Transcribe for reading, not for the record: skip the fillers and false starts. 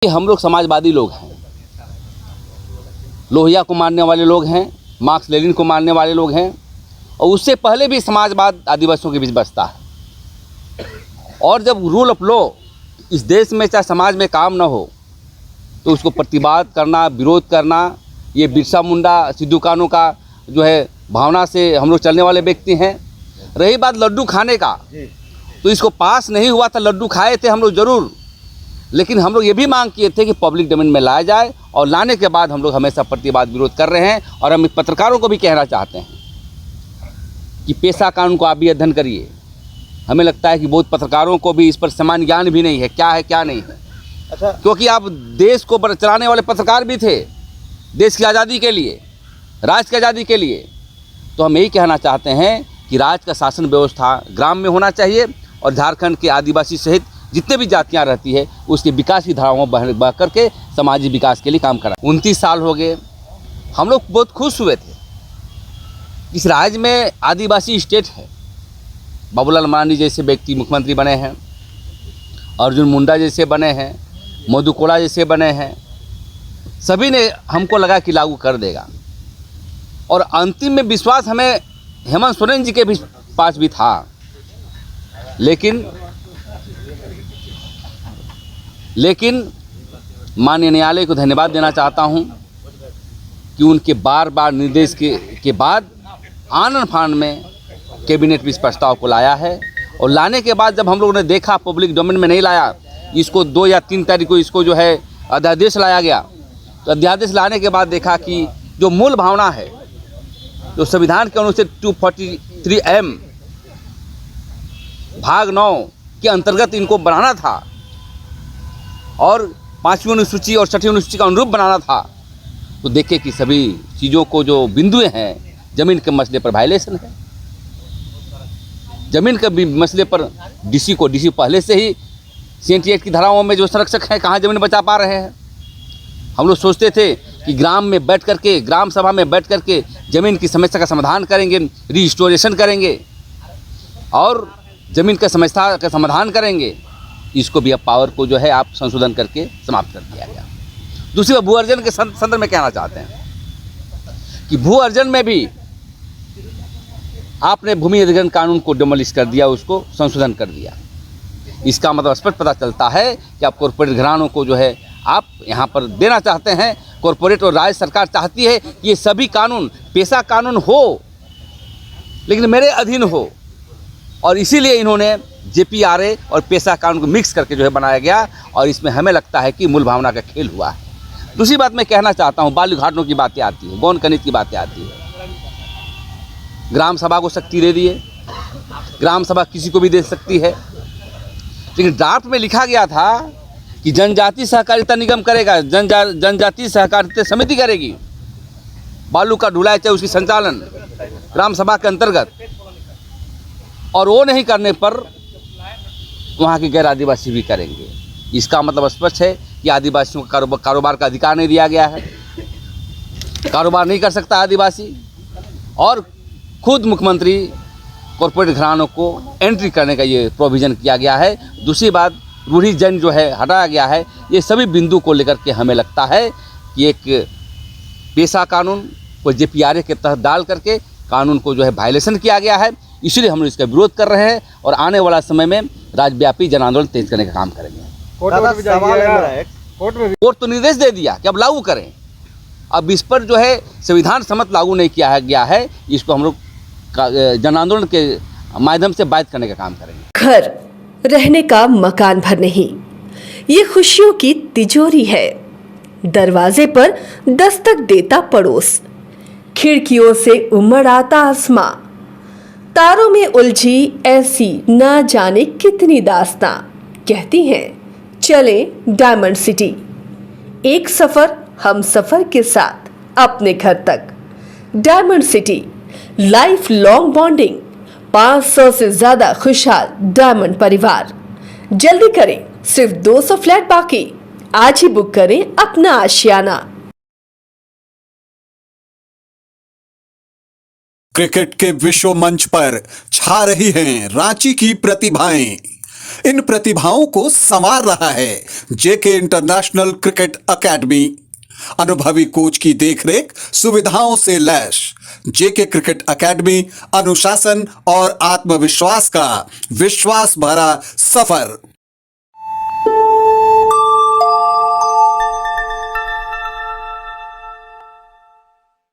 हम लोग समाजवादी लोग हैं, लोहिया को मानने वाले लोग हैं, मार्क्स लेनिन को मानने वाले लोग हैं, और उससे पहले भी समाजवाद आदिवासियों के बीच बसता है। और जब रूल ऑफ लॉ इस देश में चाहे समाज में काम ना हो तो उसको प्रतिवाद करना, विरोध करना, ये बिरसा मुंडा, सिद्धू कानू का जो है भावना से हम लोग चलने वाले व्यक्ति हैं। रही बात लड्डू खाने का, तो इसको पास नहीं हुआ था, लड्डू खाए थे हम लोग ज़रूर, लेकिन हम लोग ये भी मांग किए थे कि पब्लिक डोमेन में लाया जाए, और लाने के बाद हम लोग हमेशा प्रतिवाद विरोध कर रहे हैं। और हम पत्रकारों को भी कहना चाहते हैं कि पेशा कानून को आप भी अध्ययन करिए। हमें लगता है कि बहुत पत्रकारों को भी इस पर समान ज्ञान भी नहीं है, क्या है क्या नहीं है। अच्छा, क्योंकि आप देश को चलाने वाले पत्रकार भी थे, देश की आज़ादी के लिए, राज्य की आज़ादी के लिए। तो हम यही कहना चाहते हैं कि राज्य का शासन व्यवस्था ग्राम में होना चाहिए, और झारखंड के आदिवासी सहित जितने भी जातियां रहती है उसके विकास की धाराओं में बह करके सामाजिक विकास के लिए काम करा। 29 साल हो गए, हम लोग बहुत खुश हुए थे। इस राज्य में आदिवासी स्टेट है, बाबूलाल मरांडी जैसे व्यक्ति मुख्यमंत्री बने हैं, अर्जुन मुंडा जैसे बने हैं, मधु कोड़ा जैसे बने हैं, सभी ने हमको लगा कि लागू कर देगा। और अंतिम में विश्वास हमें हेमंत सोरेन जी के भी पास भी था, लेकिन माननीय न्यायालय को धन्यवाद देना चाहता हूं कि उनके बार बार निर्देश के बाद आनन फान में कैबिनेट भी इस प्रस्ताव को लाया है। और लाने के बाद जब हम लोगों ने देखा पब्लिक डोमेन में नहीं लाया, इसको 2 या 3 तारीख को इसको जो है अध्यादेश लाया गया, तो अध्यादेश लाने के बाद देखा कि जो मूल भावना है, जो संविधान के अनुच्छेद 243M भाग 9 के अंतर्गत इनको बनाना था और 5वीं अनुसूची और 6वीं अनुसूची का अनुरूप बनाना था, तो देखे कि सभी चीज़ों को जो बिंदु हैं ज़मीन के मसले पर वायलेशन है। ज़मीन के भी मसले पर डीसी पहले से ही 78 की धाराओं में जो संरक्षक हैं, कहाँ ज़मीन बचा पा रहे हैं। हम लोग सोचते थे कि ग्राम में बैठ करके, ग्राम सभा में बैठ करके ज़मीन की समस्या का समाधान करेंगे, रिस्टोरेशन करेंगे और ज़मीन का समस्या का समाधान करेंगे। इसको भी अब पावर को जो है आप संशोधन करके समाप्त कर दिया गया। दूसरी बात, भू अर्जन के संदर्भ में कहना चाहते हैं कि भू अर्जन में भी आपने भूमि अधिग्रहण कानून को डिमोलिश कर दिया, उसको संशोधन कर दिया। इसका मतलब स्पष्ट पता चलता है कि आप कॉर्पोरेट घरानों को जो है आप यहाँ पर देना चाहते हैं। कॉर्पोरेट और राज्य सरकार चाहती है कि ये सभी कानून पेशा कानून हो, लेकिन मेरे अधीन हो, और इसीलिए इन्होंने JPRA और पेशा कानून को मिक्स करके जो है बनाया गया, और इसमें हमें लगता है कि मूल भावना का खेल हुआ है। दूसरी बात मैं कहना चाहता हूँ, बालू घाटों की बातें आती है, गौन खनिज की बातें आती है। ग्राम सभा को शक्ति दे दिए, ग्राम सभा किसी को भी दे सकती है, लेकिन ड्राफ्ट में लिखा गया था कि जनजाति सहकारिता निगम करेगा, जनजाति सहकारिता समिति करेगी। बालू का ढुलाई चाहे उसकी संचालन ग्राम सभा के अंतर्गत, और वो नहीं करने पर वहाँ के गैर आदिवासी भी करेंगे। इसका मतलब स्पष्ट है कि आदिवासियों को कारोबार का अधिकार नहीं दिया गया है, कारोबार नहीं कर सकता आदिवासी, और खुद मुख्यमंत्री कॉर्पोरेट घरानों को एंट्री करने का ये प्रोविज़न किया गया है। दूसरी बात, रूढ़ी जन जो है हटाया गया है। ये सभी बिंदु को लेकर के हमें लगता है कि एक पेशा कानून को JPRA के तहत डाल करके कानून को जो है वायलेशन किया गया है। इसलिए हम लोग इसका विरोध कर रहे हैं, और आने वाला समय में राज्यव्यापी जन आंदोलन तेज करने का काम करेंगे। कोर्ट तो निर्देश दे दिया कि अब लागू करें। अब इस पर जो है संविधान सम्मत लागू नहीं किया गया है, इसको हम लोग जन आंदोलन के माध्यम से बाधित करने का काम करेंगे। घर रहने का मकान भर नहीं, ये खुशियों की तिजोरी है। दरवाजे पर दस्तक देता पड़ोस, खिड़कियों से उमड़ आता आसमां, तारों में उलझी ऐसी ना जाने कितनी दास्तां। कहती हैं चले डायमंड सिटी, एक सफर हम सफर के साथ अपने घर तक। Diamond city, life long bonding, 500 से ज्यादा खुशहाल डायमंड परिवार। जल्दी करें, सिर्फ 200 फ्लैट बाकी। आज ही बुक करें अपना आशियाना। क्रिकेट के विश्व मंच पर छा रही हैं रांची की प्रतिभाएं। इन प्रतिभाओं को संवार रहा है जेके इंटरनेशनल क्रिकेट एकेडमी। अनुभवी कोच की देखरेख, सुविधाओं से लैस जेके क्रिकेट एकेडमी अनुशासन और आत्मविश्वास का विश्वास भरा सफर।